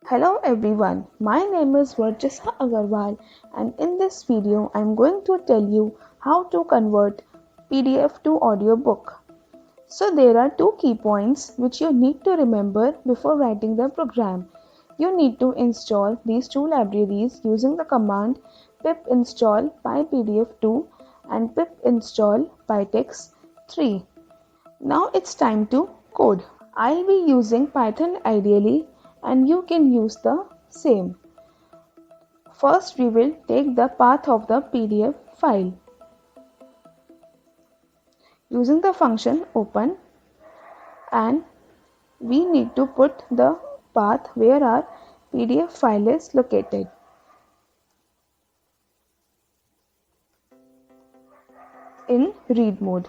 Hello everyone, my name is Varchasa Agarwal and in this video I am going to tell you how to convert PDF to audiobook. So there are two key points which you need to remember before writing the program. You need to install these two libraries using the command pip install pypdf2 and pip install pytex3. Now it's time to code. I'll be using Python ideally and you can use the same. First we will take the path of the PDF file. Using the function open, and we need to put the path where our PDF file is located. In read mode.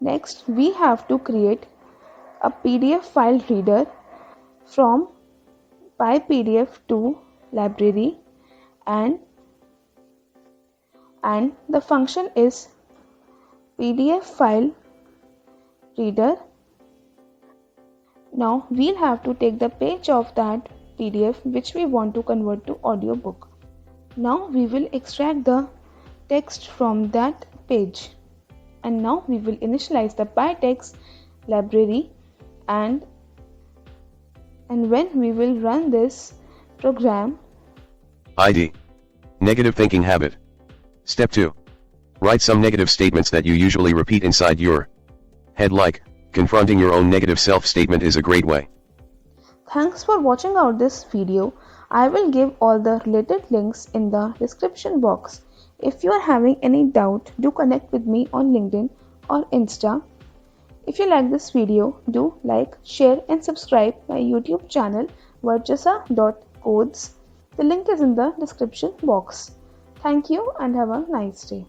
Next we have to create a PDF file reader from pypdf2 library and the function is PDF file reader. Now we'll have to take the page of that PDF which we want to convert to audiobook. Now we will extract the text from that page, and now we will initialize the pytex library and when we will run this program. ID. Negative thinking habit. Step 2. Write some negative statements that you usually repeat inside your head, like confronting your own negative self-statement is a great way. Thanks for watching out this video. I will give all the related links in the description box. If you are having any doubt, do connect with me on LinkedIn or Insta. If you like this video, do like, share and subscribe my YouTube channel varchasa.codes. The link is in the description box. Thank you and have a nice day.